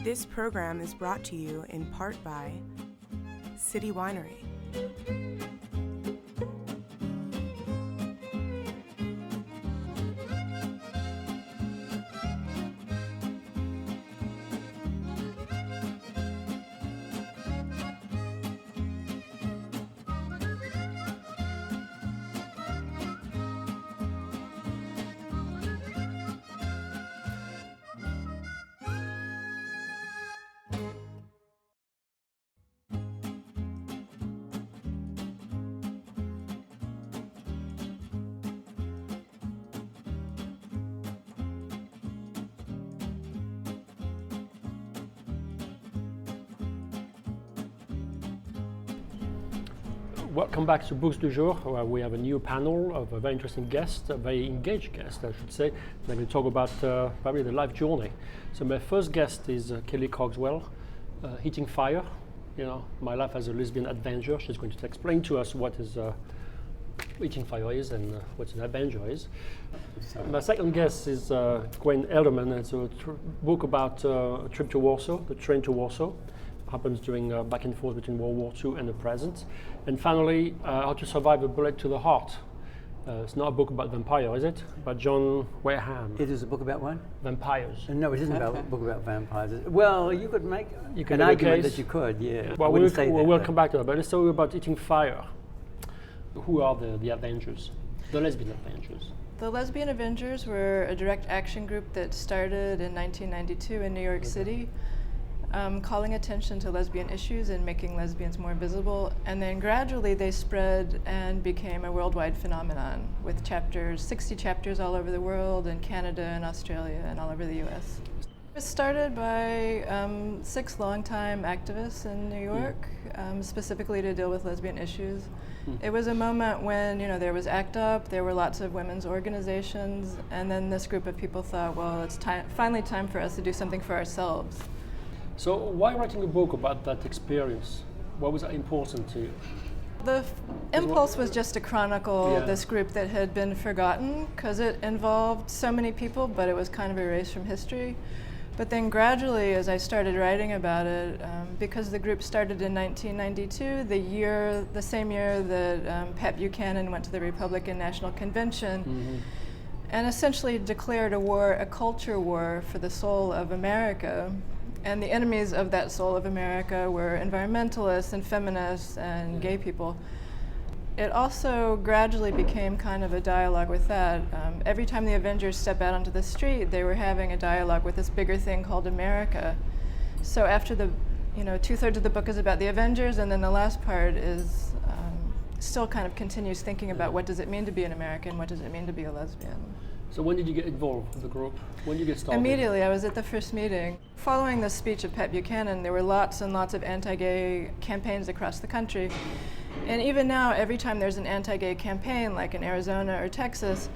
This program is brought to you in part by City Winery. Welcome back to Books du Jour, where we have a new panel of a very interesting guest, a very engaged guest, I should say. They're going to talk about probably the life journey. So my first guest is Kelly Cogswell, Eating Fire. You know, my life as a lesbian Avenger. She's going to explain to us what is Eating Fire is and what an Avenger is. My second guest is Gwen Edelman. It's a book about a trip to Warsaw, the train to Warsaw. Happens during back and forth between World War II and the present. And finally, How to Survive a Bullet to the Heart. It's not a book about vampire, is it? By John Wareham. It is a book about what? Vampires. No, it isn't about a book about vampires. Well, you could make an argument that you could, yeah. Well, we'll come back to that, but let's talk about Eating Fire. Who are the Avengers? The Lesbian Avengers. The Lesbian Avengers were a direct action group that started in 1992 in New York City. Calling attention to lesbian issues and making lesbians more visible, and then gradually they spread and became a worldwide phenomenon with 60 chapters all over the world, in Canada and Australia and all over the US. It was started by 6 longtime activists in New York, specifically to deal with lesbian issues. It was a moment when, you know, there was ACT UP, there were lots of women's organizations, and then this group of people thought, well, it's finally time for us to do something for ourselves. So why writing a book about that experience? What was important to you? The impulse was just to chronicle this group that had been forgotten because it involved so many people, but it was kind of erased from history. But then gradually, as I started writing about it, because the group started in 1992, the same year that Pat Buchanan went to the Republican National Convention, and essentially declared a war, a culture war for the soul of America. And the enemies of that soul of America were environmentalists and feminists and gay people. It also gradually became kind of a dialogue with that. Every time the Avengers step out onto the street, they were having a dialogue with this bigger thing called America. So after the, 2/3 of the book is about the Avengers, and then the last part is still kind of continues thinking about what does it mean to be an American, what does it mean to be a lesbian. So when did you get involved with the group? When did you get started? Immediately, I was at the first meeting. Following the speech of Pat Buchanan, there were lots and lots of anti-gay campaigns across the country. And even now, every time there's an anti-gay campaign, like in Arizona or Texas,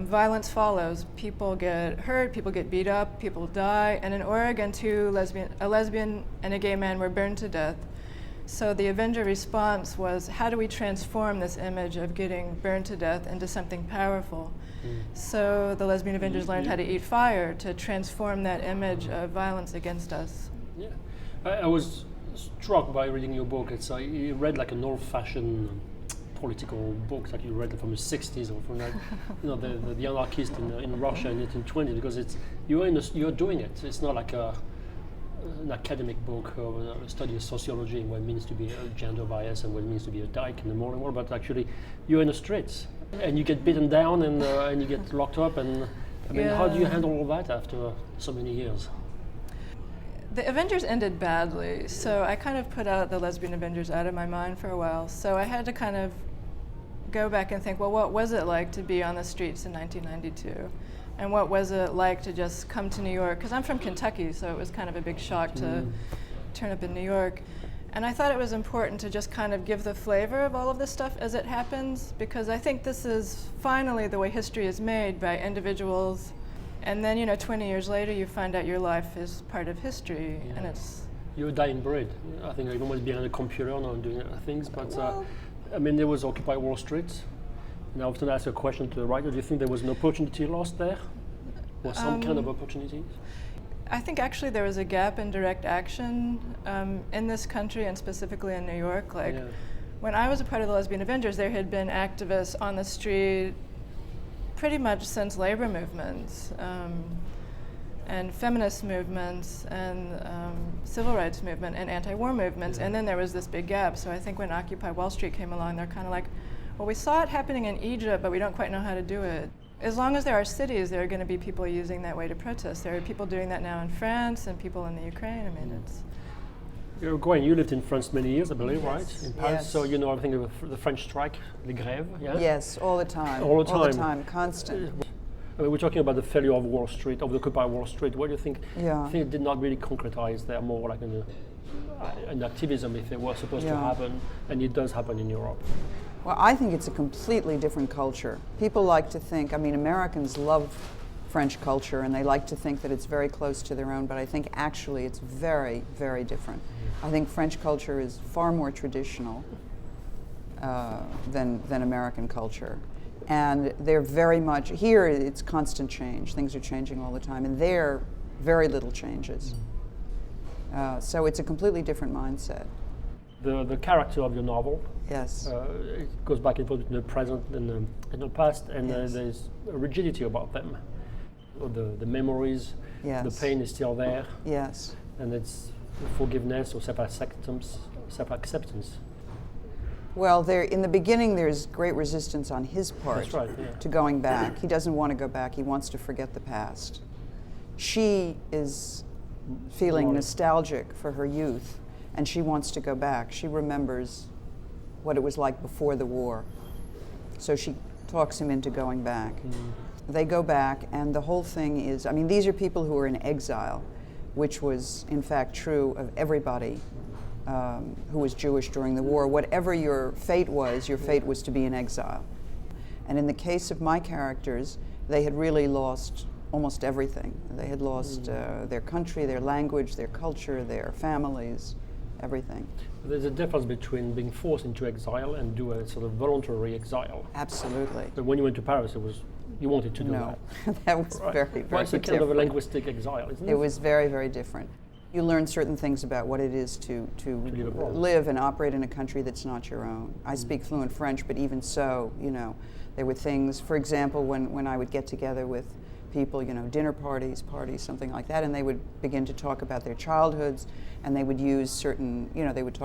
violence follows. People get hurt, people get beat up, people die. And in Oregon, a lesbian and a gay man were burned to death. So the Avenger response was, how do we transform this image of getting burned to death into something powerful? So the Lesbian Avengers learned how to eat fire to transform that image of violence against us. Yeah, I was struck by reading your book. You read like an old-fashioned political book that you read from the 60s or from the anarchist in Russia in 1920, because you're doing it. It's not like an academic book or a study of sociology and what it means to be a gender bias and what it means to be a dyke in the modern world, but actually you're in the streets and you get beaten down and you get locked up, and how do you handle all that after so many years? The Avengers ended badly, so I kind of put out the Lesbian Avengers out of my mind for a while, so I had to kind of go back and think, well, what was it like to be on the streets in 1992? And what was it like to just come to New York? Because I'm from Kentucky, so it was kind of a big shock to turn up in New York. And I thought it was important to just kind of give the flavor of all of this stuff as it happens, because I think this is finally the way history is made by individuals. And then, 20 years later, you find out your life is part of history, and it's... You're a dying breed. I think you almost behind a computer and doing other things, but there was Occupy Wall Street. And I often ask a question to the writer, do you think there was an opportunity lost there? Or some kind of opportunity? I think actually there was a gap in direct action in this country and specifically in New York. Like when I was a part of the Lesbian Avengers, there had been activists on the street pretty much since labor movements and feminist movements and civil rights movement and anti-war movements, and then there was this big gap. So I think when Occupy Wall Street came along, they're kind of like, well, we saw it happening in Egypt, but we don't quite know how to do it. As long as there are cities, there are going to be people using that way to protest. There are people doing that now in France and people in the Ukraine. I mean, it's... Gwen, you lived in France many years, I believe, right? In Paris, yes. So you know everything of the French strike, the grève, yeah? Yes, all the time. All the time. All the time, constant. I mean, we're talking about the failure of Wall Street, of the Occupy Wall Street. What do you think? Yeah. I think it did not really concretize. They're more like an activism if it was supposed to happen, and it does happen in Europe. Well, I think it's a completely different culture. People like to think, I mean, Americans love French culture and they like to think that it's very close to their own, but I think actually it's very, very different. I think French culture is far more traditional than American culture. And they're very much, here it's constant change. Things are changing all the time, and there, very little changes. So it's a completely different mindset. The character of your novel, yes, it goes back and forth in the present and the past, and yes. There's a rigidity about them. The memories, yes. the pain is still there, yes, and it's forgiveness or self-acceptance. Well, in the beginning, there's great resistance on his part. That's right, to going back. He doesn't want to go back. He wants to forget the past. She is feeling nostalgic for her youth, and she wants to go back. She remembers what it was like before the war. So she talks him into going back. They go back, and the whole thing is, I mean, these are people who are in exile, which was, in fact, true of everybody who was Jewish during the war. Whatever your fate was to be in exile. And in the case of my characters, they had really lost almost everything. They had lost their country, their language, their culture, their families, everything. There's a difference between being forced into exile and do a sort of voluntary exile. Absolutely. But when you went to Paris, you wanted to do that. No, that was right. very, very well, it's a kind different. of a linguistic exile, isn't it? It was very, very different. You learn certain things about what it is to live and operate in a country that's not your own. I speak fluent French, but even so, you know, there were things, for example, when I would get together with people, you know, dinner parties, something like that, and they would begin to talk about their childhoods, and they would use certain, you know, they would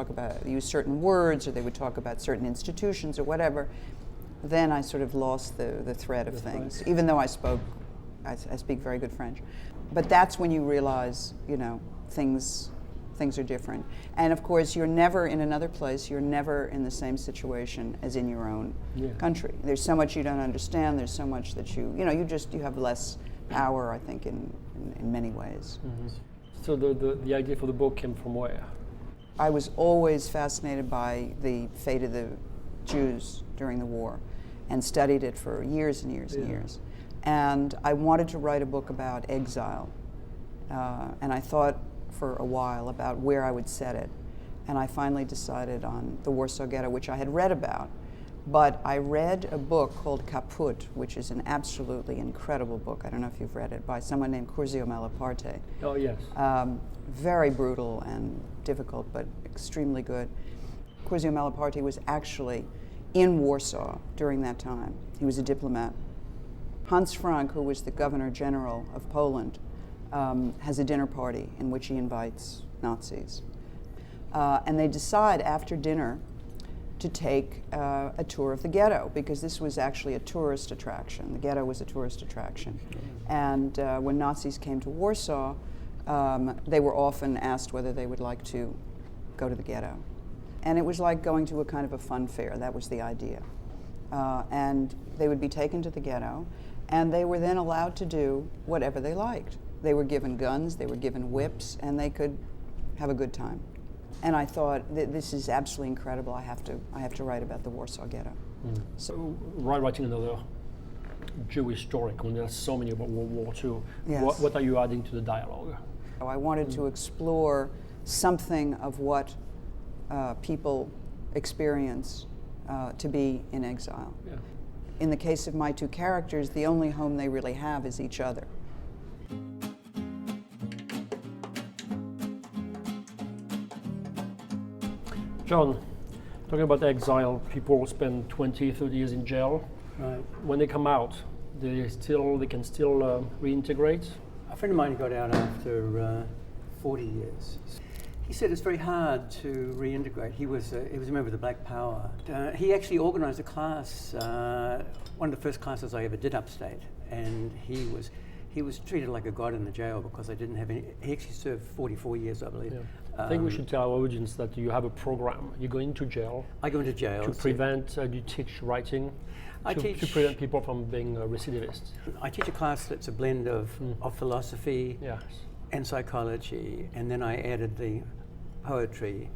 use certain words, or they would talk about certain institutions or whatever. Then I sort of lost the thread of things, even though I speak very good French. But that's when you realize, you know, things are different. And of course, you're never in another place, you're never in the same situation as in your own country. There's so much you don't understand, there's so much that you have less power, I think, in many ways. Mm-hmm. So the idea for the book came from where? I was always fascinated by the fate of the Jews during the war and studied it for years and years and years. And I wanted to write a book about exile. And I thought for a while about where I would set it. And I finally decided on the Warsaw Ghetto, which I had read about. But I read a book called Caput, which is an absolutely incredible book. I don't know if you've read it, by someone named Curzio Malaparte. Oh, yes. Very brutal and difficult, but extremely good. Curzio Malaparte was actually in Warsaw during that time. He was a diplomat. Hans Frank, who was the Governor General of Poland, has a dinner party in which he invites Nazis. And they decide after dinner to take a tour of the ghetto, because this was actually a tourist attraction. The ghetto was a tourist attraction. And when Nazis came to Warsaw, they were often asked whether they would like to go to the ghetto. And it was like going to a kind of a fun fair. That was the idea. And they would be taken to the ghetto, and they were then allowed to do whatever they liked. They were given guns, they were given whips, and they could have a good time. And I thought, this is absolutely incredible. I have to write about the Warsaw Ghetto. So, writing another Jewish story, when there's so many about World War II, yes. What are you adding to the dialogue? I wanted to explore something of what people experience to be in exile. Yeah. In the case of my two characters, the only home they really have is each other. John, talking about exile, people spend 20, 30 years in jail. Right. When they come out, they can still reintegrate? A friend of mine got out after 40 years. He said it's very hard to reintegrate. He was a member of the Black Power. He actually organised a class, one of the first classes I ever did upstate, and he was treated like a god in the jail because they didn't have any. He actually served 44 years, I believe. Yeah. I think we should tell our audience that you have a program. You go into jail. I go into jail to prevent. You teach writing. To prevent people from being recidivists. I teach a class that's a blend of philosophy and psychology, and then I added the poetry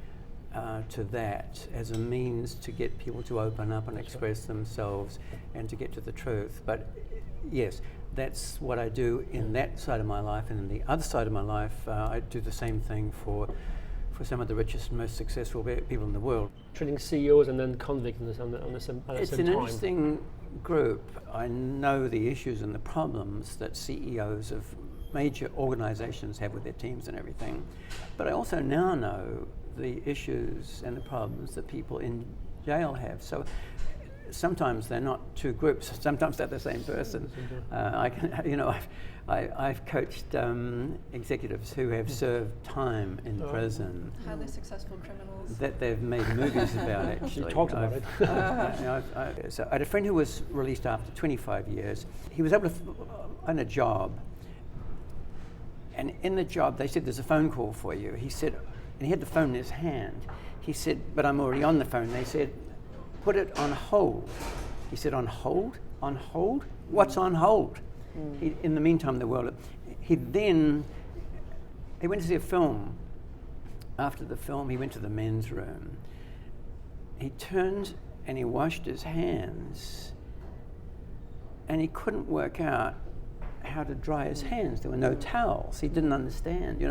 to that as a means to get people to open up and express themselves and to get to the truth. But yes, that's what I do in that side of my life, and in the other side of my life, I do the same thing for some of the richest and most successful people in the world. Treating CEOs and then convicts on the same time. It's an interesting group. I know the issues and the problems that CEOs of major organizations have with their teams and everything, but I also now know the issues and the problems that people in jail have. So sometimes they're not two groups. Sometimes they're the same person. I've coached executives who have served time in prison. Highly successful criminals. That they've made movies about, actually. You talked about it. So I had a friend who was released after 25 years. He was able to earn a job. And in the job, they said, there's a phone call for you. He said, and he had the phone in his hand. He said, but I'm already on the phone. They said, put it on hold. He said, on hold? On hold? What's on hold? In the meantime, he went to see a film. After the film, he went to the men's room. He turned and he washed his hands, and he couldn't work out how to dry his hands. There were no towels. He didn't understand.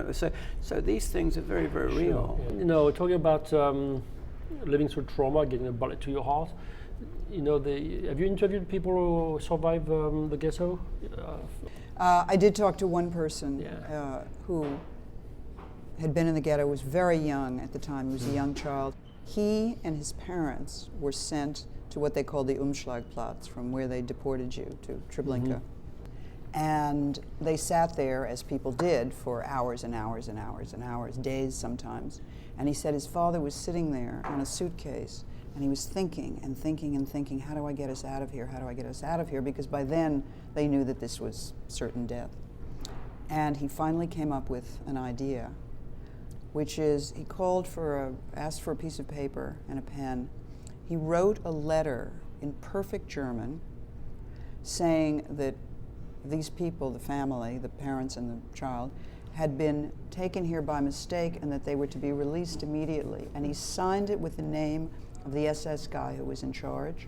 So these things are very, very real. Talking about living through trauma, getting a bullet to your heart. Have you interviewed people who survived the ghetto? I did talk to one person who had been in the ghetto, was very young at the time. He was a young child. He and his parents were sent to what they called the Umschlagplatz, from where they deported you to Treblinka. And they sat there, as people did, for hours and hours and hours and hours, days sometimes. And he said his father was sitting there on a suitcase, and he was thinking and thinking and thinking, how do I get us out of here? How do I get us out of here? Because by then, they knew that this was certain death. And he finally came up with an idea, which is he asked for a piece of paper and a pen. He wrote a letter in perfect German saying that these people, the family, the parents and the child, had been taken here by mistake and that they were to be released immediately. And he signed it with the name of the SS guy who was in charge.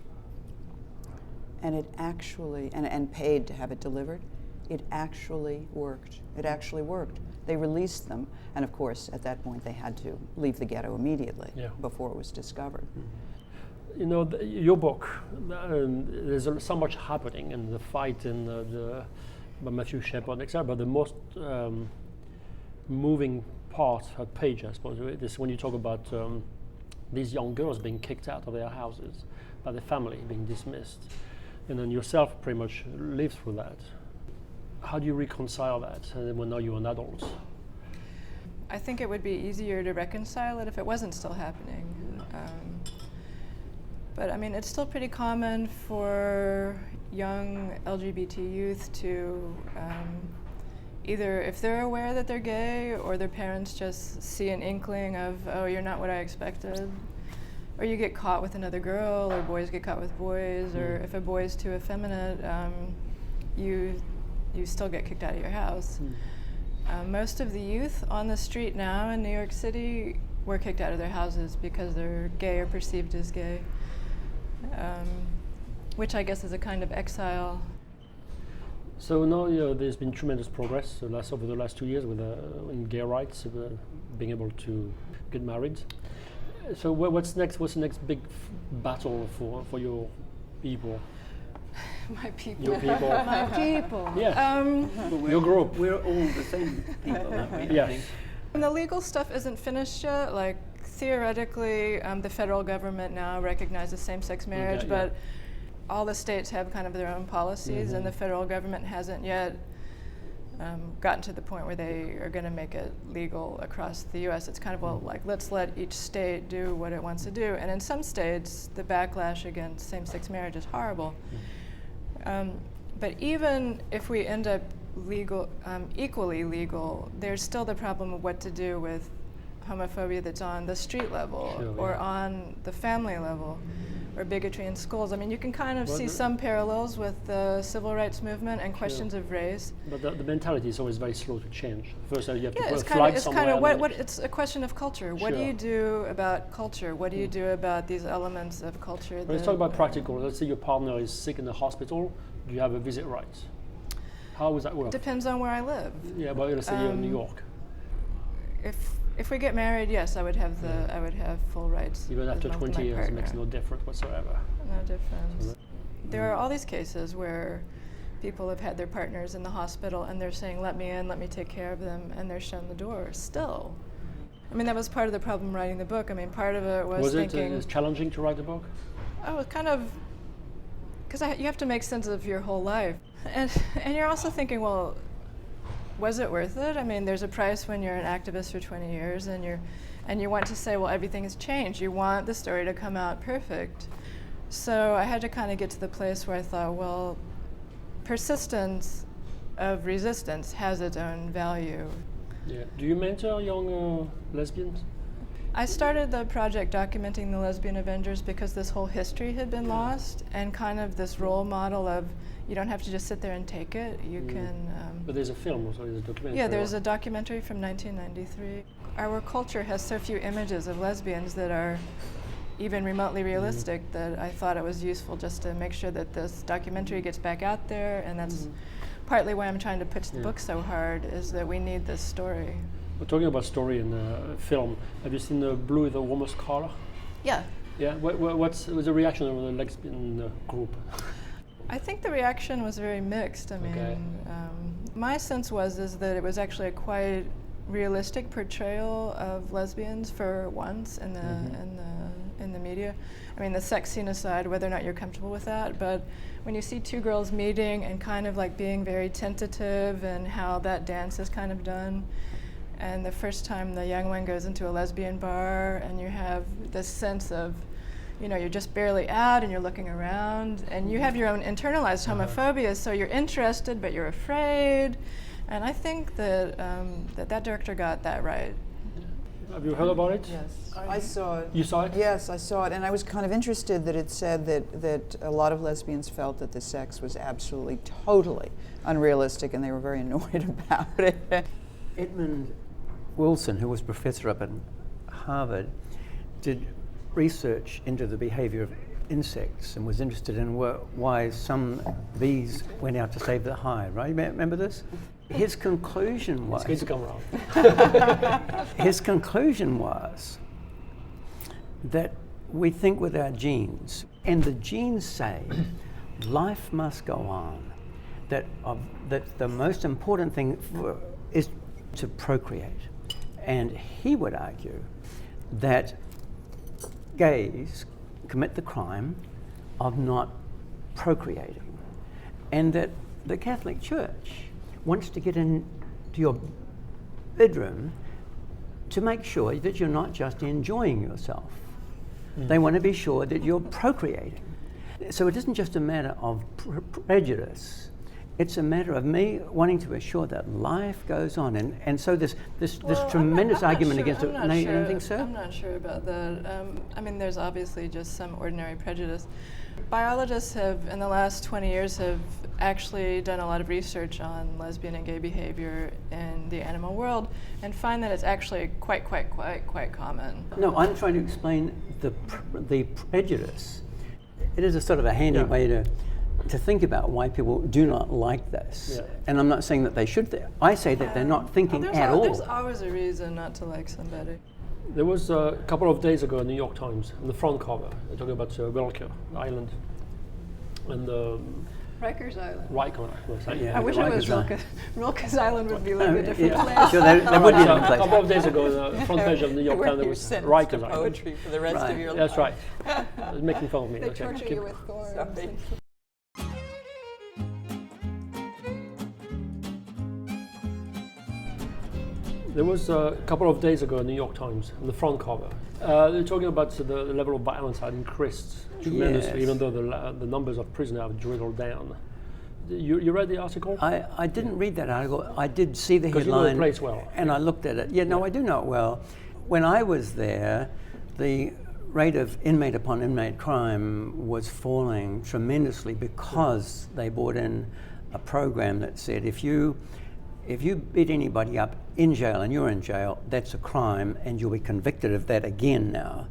And it actually, and paid to have it delivered, it actually worked. It actually worked. They released them, and of course, at that point, they had to leave the ghetto immediately before it was discovered. Your book, there's so much happening in the fight by Matthew Shepard, etc. But the most moving part of page, I suppose, is when you talk about these young girls being kicked out of their houses by their family, being dismissed, and then yourself pretty much lived through that. How do you reconcile that when now you're an adult? I think it would be easier to reconcile it if it wasn't still happening. But I mean, it's still pretty common for young LGBT youth to either, if they're aware that they're gay, or their parents just see an inkling of, oh, you're not what I expected, or you get caught with another girl, or boys get caught with boys, or if a boy's too effeminate, you still get kicked out of your house. Most of the youth on the street now in New York City were kicked out of their houses because they're gay or perceived as gay. Which I guess is a kind of exile. So now there's been tremendous progress over the last 2 years with in gay rights, being able to get married. So what's next? What's the next big battle for your people? My people. Your people. My people. Yeah. Your group. We're all the same people, aren't we? Yes. And the legal stuff isn't finished yet. Like theoretically, the federal government now recognizes same-sex marriage, but all the states have kind of their own policies, and the federal government hasn't yet gotten to the point where they are going to make it legal across the U.S. It's kind of, well, like, let's let each state do what it wants to do. And in some states, the backlash against same-sex marriage is horrible. But even if we end up legal, equally legal, there's still the problem of what to do with homophobia that's on the street level or on the family level, or bigotry in schools. I mean, you can kind of see some parallels with the civil rights movement and questions of race. But the mentality is always very slow to change. First, you have to put a it's flag it's somewhere. Kind of it's a question of culture. What do you do about culture? What do you do about these elements of culture? Let's talk about practical. Let's say your partner is sick in the hospital. Do you have a visit right? How does that work? Depends on where I live. Yeah, but let's say you're in New York. If we get married, yes, I would have full rights. Even after 20 years, it makes no difference whatsoever. No difference. There are all these cases where people have had their partners in the hospital and they're saying, let me in, let me take care of them, and they're shown the door still. I mean, that was part of the problem writing the book. I mean, part of it was thinking... Was it challenging to write the book? Oh, it kind of... Because you have to make sense of your whole life. And you're also thinking, well, was it worth it? I mean, there's a price when you're an activist for 20 years and you want to say, well, everything has changed. You want the story to come out perfect. So I had to kind of get to the place where I thought, well, persistence of resistance has its own value. Yeah. Do you mentor young lesbians? I started the project documenting the Lesbian Avengers because this whole history had been lost, and kind of this role model of you don't have to just sit there and take it. You can... But there's a film also, there's a documentary. Yeah, there's a documentary from 1993. Our culture has so few images of lesbians that are even remotely realistic that I thought it was useful just to make sure that this documentary gets back out there, and that's partly why I'm trying to pitch the book so hard, is that we need this story. We're talking about story in film. Have you seen Blue is the Warmest Color? Yeah. Yeah. What's the reaction of the lesbian group? I think the reaction was very mixed. I mean, my sense is that it was actually a quite realistic portrayal of lesbians for once in the media. I mean, the sex scene aside, whether or not you're comfortable with that, but when you see two girls meeting and kind of like being very tentative and how that dance is kind of done, and the first time the young one goes into a lesbian bar and you have this sense of, you know, you're just barely out and you're looking around and you have your own internalized homophobia, so you're interested but you're afraid. And I think that that director got that right. Have you heard about it? Yes, I saw it. You saw it? Yes, I saw it, and I was kind of interested that it said that a lot of lesbians felt that the sex was absolutely, totally unrealistic, and they were very annoyed about it. Edmund Wilson, who was professor up at Harvard, did research into the behavior of insects and was interested in why some bees went out to save the hive, right? Remember this? His conclusion was... It's going to come around. His conclusion was that we think with our genes, and the genes say life must go on, that the most important thing is to procreate. And he would argue that gays commit the crime of not procreating, and that the Catholic Church wants to get into your bedroom to make sure that you're not just enjoying yourself. They want to be sure that you're procreating. So it isn't just a matter of prejudice. It's a matter of me wanting to assure that life goes on, and so this tremendous argument against it. Anything, sir? I'm not sure about that. I mean, there's obviously just some ordinary prejudice. Biologists have, in the last 20 years, have actually done a lot of research on lesbian and gay behavior in the animal world, and find that it's actually quite common. No, I'm trying to explain the prejudice. It is a sort of a handy way to think about why people do not like this. Yeah. And I'm not saying that they should. I say that they're not thinking at all. There's always a reason not to like somebody. There was a couple of days ago in the New York Times, on the front cover, they're talking about Welker Island. And Rikers Island. Yeah, I wish it was Rilke's Island would be like a different place. Sure, that would be a different A place. couple of days ago, the front page of the New York Times, there was Rikers Island. Poetry for the rest of your life. That's right. Making fun of me. They torture you with thorns. Sorry. There was a couple of days ago in the New York Times, on the front cover. They're talking about the level of violence had increased tremendously, Yes. even though the numbers of prisoners have dwindled down. You read the article? I didn't read that article. I did see the Because you know headline, the place well. and I looked at it. Yeah, no, I do know it well. When I was there, the rate of inmate upon inmate crime was falling tremendously because they brought in a program that said if you beat anybody up in jail and you're in jail, that's a crime, and you'll be convicted of that again now,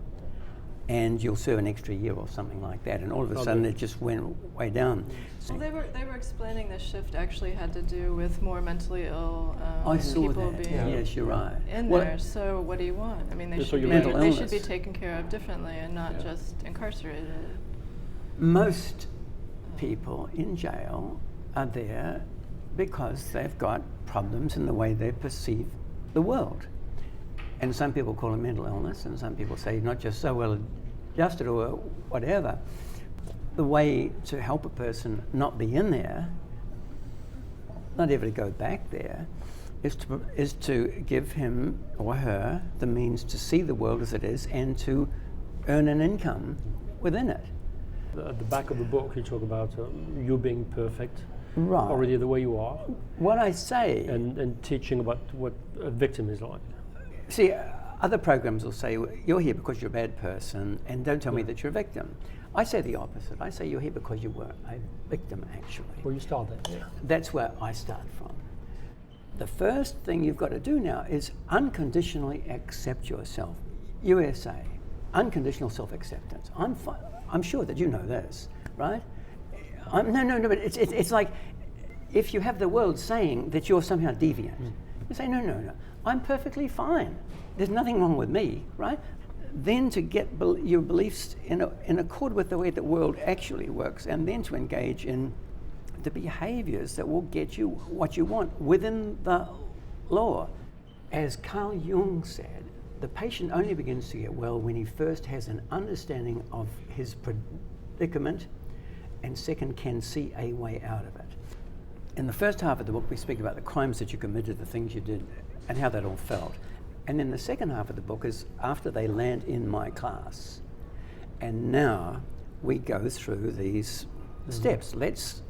and you'll serve an extra year or something like that. And all of a sudden, it just went way down. Well, they were explaining the shift actually had to do with more mentally ill I saw people that. being Yes, you're right. in Well, there. So what do you want? I mean, they So should you be, mental they should be illness. taken care of differently and not just incarcerated. Most people in jail are there because they've got problems in the way they perceive the world. And some people call it mental illness, and some people say not just so well adjusted or whatever. The way to help a person not be in there, not ever to go back there, is to give him or her the means to see the world as it is and to earn an income within it. At the back of the book, you talk about you being perfect, Right. already the way you are, What I say, and teaching about what a victim is like. see, other programs will say, you're here because you're a bad person, and don't tell me that you're a victim. I say the opposite. I say you're here because you were a victim, actually. Well, you start there. Yeah. That's where I start from. The first thing you've got to do now is unconditionally accept yourself. USA, unconditional self-acceptance. I'm sure that you know this, right? No, but it's like if you have the world saying that you're somehow deviant, you say, no, I'm perfectly fine. There's nothing wrong with me, right? Then to get your beliefs in accord with the way the world actually works, and then to engage in the behaviors that will get you what you want within the law. As Carl Jung said, the patient only begins to get well when he first has an understanding of his predicament, and second, can see a way out of it. In the first half of the book, we speak about the crimes that you committed, the things you did, and how that all felt. And then the second half of the book is after they land in my class. And now we go through these steps. Let's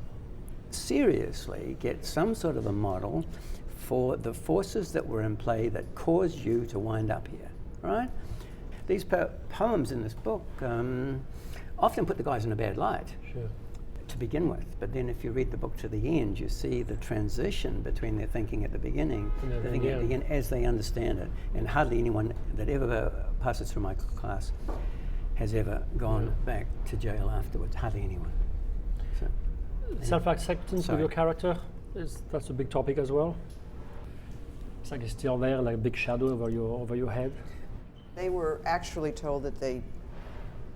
seriously get some sort of a model for the forces that were in play that caused you to wind up here, right? These poems in this book often put the guys in a bad light. Sure. To begin with, but then if you read the book to the end, you see the transition between their thinking at the beginning, the thinking at the end as they understand it. And hardly anyone that ever passes through my class has ever gone back to jail afterwards. Hardly anyone. So, Self-acceptance with your character, that's a big topic as well. It's like it's still there, like a big shadow over your head. They were actually told that they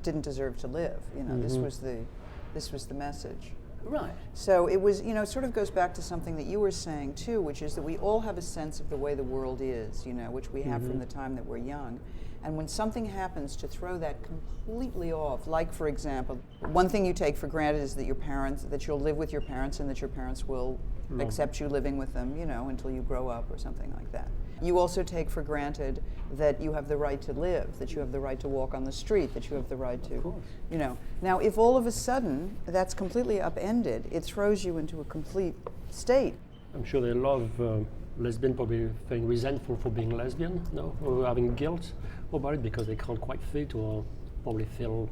didn't deserve to live. You know, this was the message. right. So it was, it sort of goes back to something that you were saying too, which is that we all have a sense of the way the world is, which we have from the time that we're young. And when something happens to throw that completely off, like for example, one thing you take for granted is that that you'll live with your parents and that your parents will accept you living with them, until you grow up or something like that. You also take for granted that you have the right to live, that you have the right to walk on the street, that you have the right to, Now, if all of a sudden that's completely upended, it throws you into a complete state. I'm sure there are a lot of lesbians probably feeling resentful for being lesbian, or having guilt about it because they can't quite fit or probably feel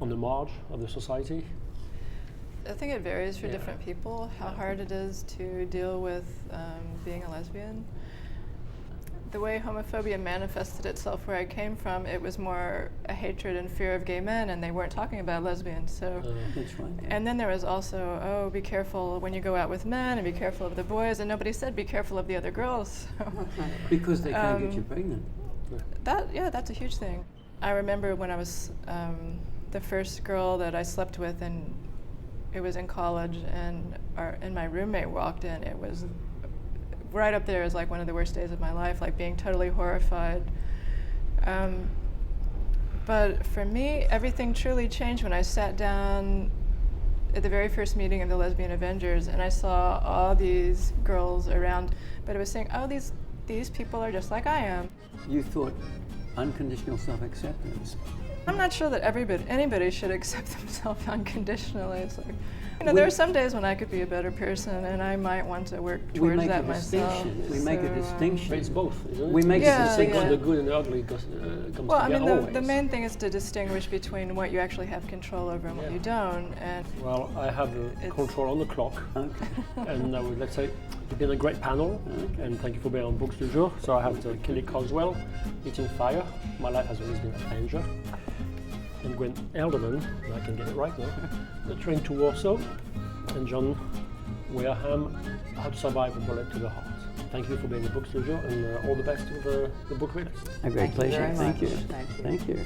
on the marge of the society. I think it varies for different people, how hard it is to deal with being a lesbian. The way homophobia manifested itself where I came from, it was more a hatred and fear of gay men, and they weren't talking about lesbians. So, That's right. and then there was also, be careful when you go out with men, and be careful of the boys, and nobody said be careful of the other girls. Because they can't get you pregnant. That's a huge thing. I remember when I was the first girl that I slept with, and it was in college, and my roommate walked in. It was right up there as like one of the worst days of my life, like being totally horrified. But for me, everything truly changed when I sat down at the very first meeting of the Lesbian Avengers, and I saw all these girls around, but it was saying, oh, these people are just like I am. You thought unconditional self-acceptance. I'm not sure that anybody should accept themselves unconditionally. It's like, there are some days when I could be a better person, and I might want to work towards that myself. We make a distinction. But it's both, isn't it? We make a distinction. The good and the ugly comes well, together always. The main thing is to distinguish between what you actually have control over and what you don't. And well, I have control on the clock. Okay. And let's say it's been a great panel, and thank you for being on Books du Jour. So I have Kelly Cogswell, Eating Fire, My Life Has Always Been a Danger, and Gwen Edelman, I can get it right now, The Train to Warsaw, and John Wareham, How to Survive a Bullet to the Heart. Thank you for being on Books du Jour, and all the best to the book readers. A great pleasure. Thank you. Thank you.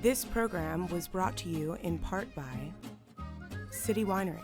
This program was brought to you in part by City Winery.